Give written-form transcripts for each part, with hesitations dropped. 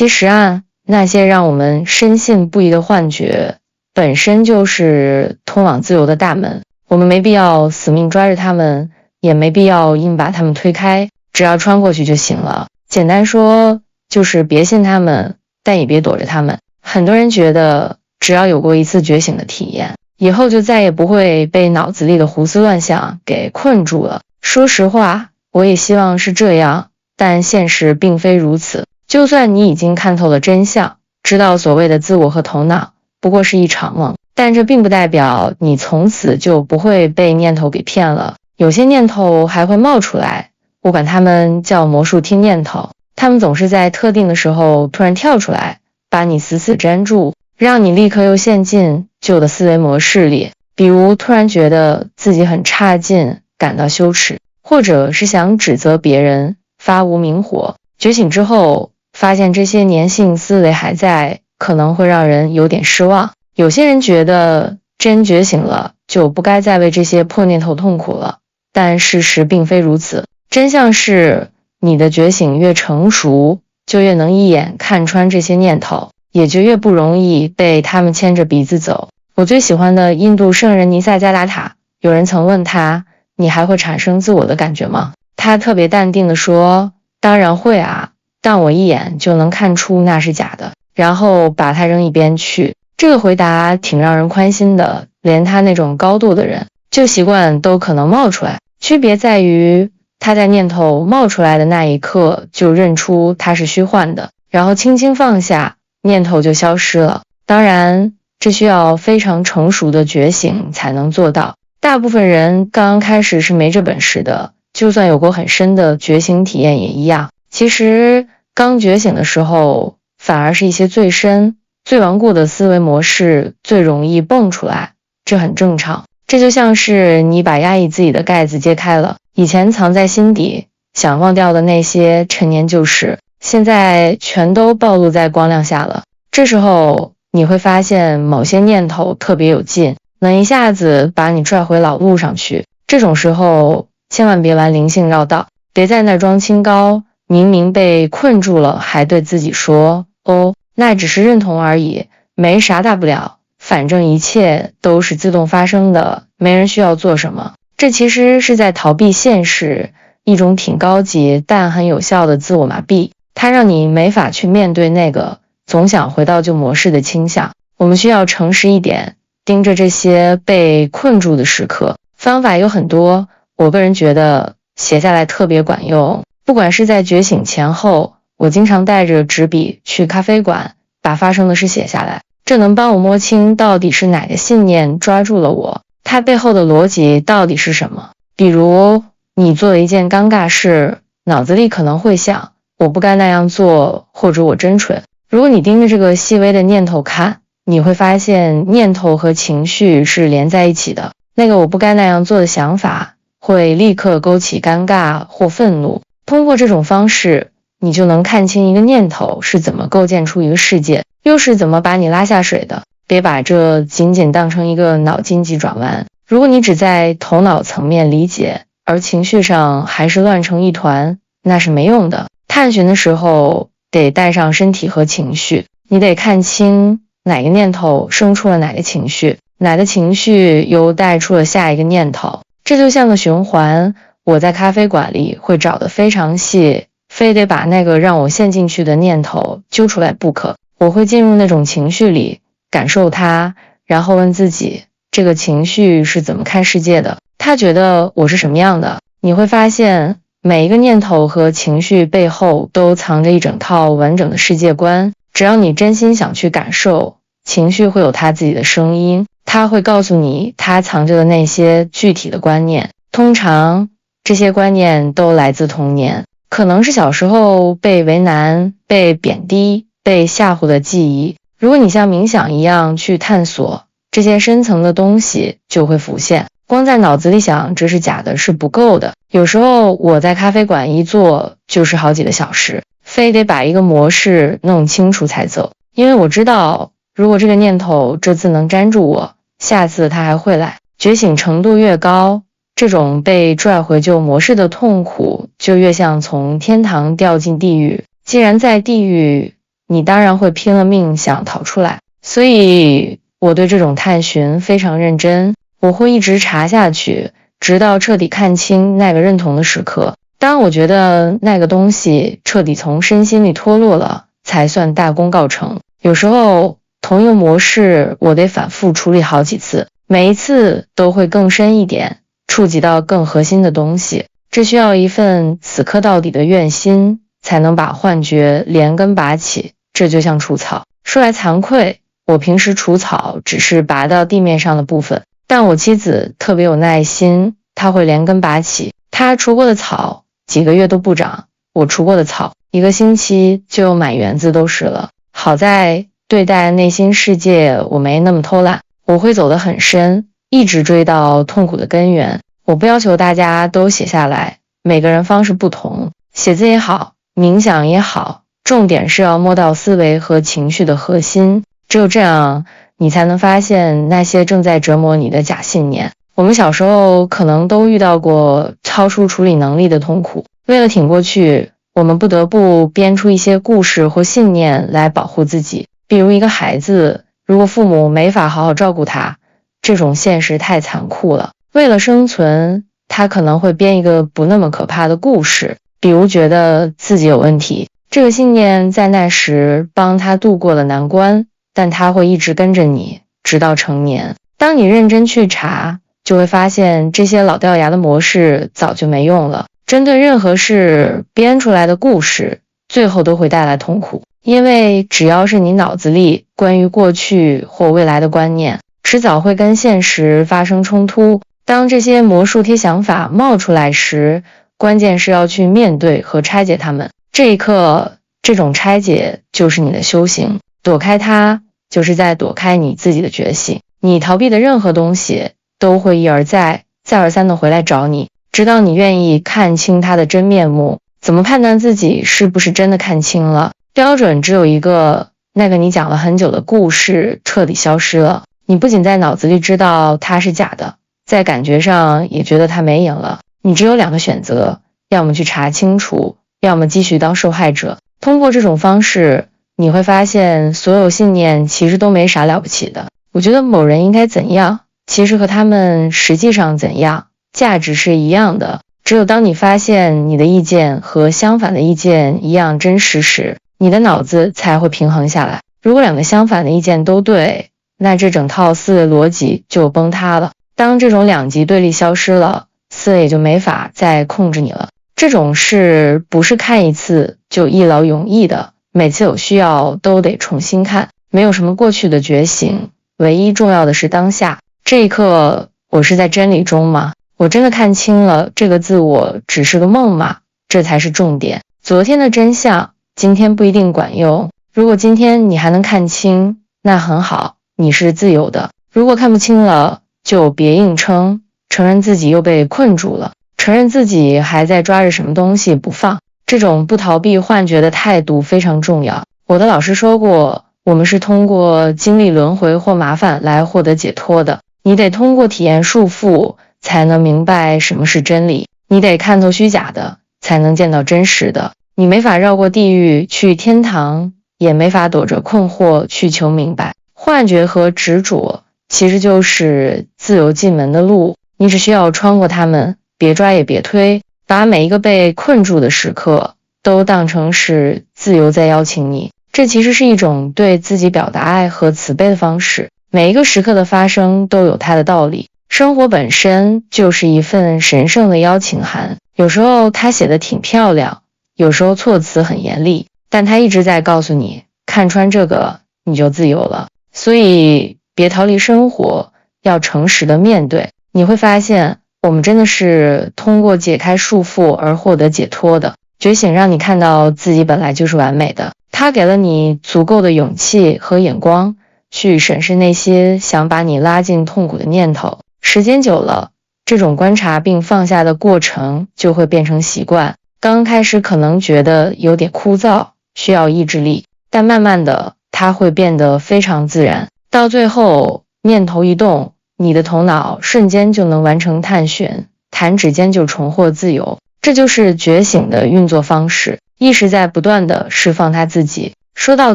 其实啊，那些让我们深信不疑的幻觉，本身就是通往自由的大门。我们没必要死命抓着它们，也没必要硬把它们推开，只要穿过去就行了。简单说，就是别信它们，但也别躲着它们。很多人觉得，只要有过一次觉醒的体验，以后就再也不会被脑子里的胡思乱想给困住了。说实话，我也希望是这样，但现实并非如此。就算你已经看透了真相，知道所谓的自我和头脑不过是一场梦，但这并不代表你从此就不会被念头给骗了。有些念头还会冒出来，我管它们叫魔术听念头。它们总是在特定的时候突然跳出来，把你死死粘住，让你立刻又陷进旧的思维模式里。比如突然觉得自己很差劲，感到羞耻，或者是想指责别人，发无名火。觉醒之后发现这些粘性思维还在，可能会让人有点失望。有些人觉得真觉醒了就不该再为这些破念头痛苦了，但事实并非如此。真相是，你的觉醒越成熟，就越能一眼看穿这些念头，也就越不容易被他们牵着鼻子走。我最喜欢的印度圣人尼萨加达塔，有人曾问他，你还会产生自我的感觉吗？他特别淡定地说，当然会啊，但我一眼就能看出那是假的，然后把它扔一边去。这个回答挺让人宽心的，连他那种高度的人，旧习惯都可能冒出来。区别在于，他在念头冒出来的那一刻就认出它是虚幻的，然后轻轻放下，念头就消失了。当然，这需要非常成熟的觉醒才能做到。大部分人刚开始是没这本事的，就算有过很深的觉醒体验也一样。其实刚觉醒的时候，反而是一些最深最顽固的思维模式最容易蹦出来，这很正常。这就像是你把压抑自己的盖子揭开了，以前藏在心底想忘掉的那些陈年旧事，现在全都暴露在光亮下了。这时候你会发现某些念头特别有劲，能一下子把你拽回老路上去。这种时候千万别玩灵性绕道，别在那装清高，明明被困住了还对自己说，哦，那只是认同而已，没啥大不了，反正一切都是自动发生的，没人需要做什么。这其实是在逃避现实，一种挺高级但很有效的自我麻痹，它让你没法去面对那个总想回到旧模式的倾向。我们需要诚实一点，盯着这些被困住的时刻。方法有很多，我个人觉得写下来特别管用。不管是在觉醒前后，我经常带着纸笔去咖啡馆，把发生的事写下来，这能帮我摸清到底是哪个信念抓住了我，它背后的逻辑到底是什么。比如你做了一件尴尬事，脑子里可能会想，我不该那样做，或者我真蠢。如果你盯着这个细微的念头看，你会发现念头和情绪是连在一起的。那个我不该那样做的想法会立刻勾起尴尬或愤怒。通过这种方式，你就能看清一个念头是怎么构建出一个世界，又是怎么把你拉下水的。别把这仅仅当成一个脑筋急转弯。如果你只在头脑层面理解，而情绪上还是乱成一团，那是没用的。探寻的时候得带上身体和情绪，你得看清哪个念头生出了哪个情绪，哪个情绪又带出了下一个念头。这就像个循环，我在咖啡馆里会找得非常细，非得把那个让我陷进去的念头揪出来不可。我会进入那种情绪里，感受它，然后问自己，这个情绪是怎么看世界的？他觉得我是什么样的？你会发现，每一个念头和情绪背后都藏着一整套完整的世界观。只要你真心想去感受，情绪会有它自己的声音，它会告诉你它藏着的那些具体的观念。通常这些观念都来自童年，可能是小时候被为难、被贬低、被吓唬的记忆。如果你像冥想一样去探索，这些深层的东西就会浮现。光在脑子里想这是假的是不够的。有时候我在咖啡馆一坐就是好几个小时，非得把一个模式弄清楚才走。因为我知道，如果这个念头这次能粘住我，下次它还会来。觉醒程度越高，这种被拽回旧模式的痛苦就越像从天堂掉进地狱。既然在地狱，你当然会拼了命想逃出来。所以我对这种探寻非常认真，我会一直查下去，直到彻底看清那个认同的时刻。当我觉得那个东西彻底从身心里脱落了，才算大功告成。有时候同一个模式我得反复处理好几次，每一次都会更深一点，触及到更核心的东西。这需要一份死磕到底的愿心，才能把幻觉连根拔起。这就像除草，说来惭愧，我平时除草只是拔到地面上的部分，但我妻子特别有耐心，她会连根拔起。她除过的草几个月都不长，我除过的草1个星期就满园子都是了。好在对待内心世界我没那么偷懒，我会走得很深，一直追到痛苦的根源。我不要求大家都写下来，每个人方式不同，写字也好，冥想也好，重点是要摸到思维和情绪的核心。只有这样，你才能发现那些正在折磨你的假信念。我们小时候可能都遇到过超出处理能力的痛苦，为了挺过去，我们不得不编出一些故事或信念来保护自己。比如一个孩子，如果父母没法好好照顾他，这种现实太残酷了。为了生存，他可能会编一个不那么可怕的故事，比如觉得自己有问题。这个信念在那时帮他度过了难关，但他会一直跟着你，直到成年。当你认真去查，就会发现这些老掉牙的模式早就没用了。针对任何事编出来的故事，最后都会带来痛苦，因为只要是你脑子里关于过去或未来的观念，迟早会跟现实发生冲突。当这些魔术贴想法冒出来时，关键是要去面对和拆解它们。这一刻，这种拆解就是你的修行，躲开它，就是在躲开你自己的觉醒。你逃避的任何东西都会一而再、再而三的回来找你，直到你愿意看清它的真面目。怎么判断自己是不是真的看清了？标准只有一个，那个你讲了很久的故事彻底消失了。你不仅在脑子里知道它是假的，在感觉上也觉得它没影了。你只有2个选择，要么去查清楚，要么继续当受害者。通过这种方式，你会发现所有信念其实都没啥了不起的。我觉得某人应该怎样，其实和他们实际上怎样，价值是一样的。只有当你发现你的意见和相反的意见一样真实时，你的脑子才会平衡下来。如果2个相反的意见都对，那这整套思维逻辑就崩塌了。当这种两极对立消失了，思维也就没法再控制你了。这种事不是看一次就一劳永逸的，每次有需要都得重新看。没有什么过去的觉醒，唯一重要的是当下。这一刻，我是在真理中吗？我真的看清了这个自我只是个梦吗？这才是重点。昨天的真相，今天不一定管用。如果今天你还能看清，那很好，你是自由的。如果看不清了，就别硬撑，承认自己又被困住了，承认自己还在抓着什么东西不放。这种不逃避幻觉的态度非常重要。我的老师说过，我们是通过经历轮回或麻烦来获得解脱的。你得通过体验束缚，才能明白什么是真理。你得看透虚假的，才能见到真实的。你没法绕过地狱去天堂，也没法躲着困惑去求明白。幻觉和执着其实就是自由进门的路，你只需要穿过它们，别抓也别推，把每一个被困住的时刻都当成是自由在邀请你。这其实是一种对自己表达爱和慈悲的方式。每一个时刻的发生都有它的道理，生活本身就是一份神圣的邀请函。有时候它写的挺漂亮，有时候措辞很严厉，但它一直在告诉你，看穿这个你就自由了。所以别逃离生活，要诚实的面对。你会发现，我们真的是通过解开束缚而获得解脱的。觉醒让你看到自己本来就是完美的，它给了你足够的勇气和眼光去审视那些想把你拉进痛苦的念头。时间久了，这种观察并放下的过程就会变成习惯。刚开始可能觉得有点枯燥，需要意志力，但慢慢的它会变得非常自然。到最后，念头一动，你的头脑瞬间就能完成探寻，弹指间就重获自由。这就是觉醒的运作方式，意识在不断的释放它自己。说到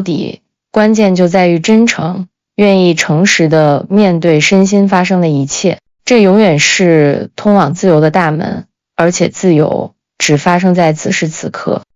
底，关键就在于真诚，愿意诚实地面对身心发生的一切，这永远是通往自由的大门，而且自由只发生在此时此刻。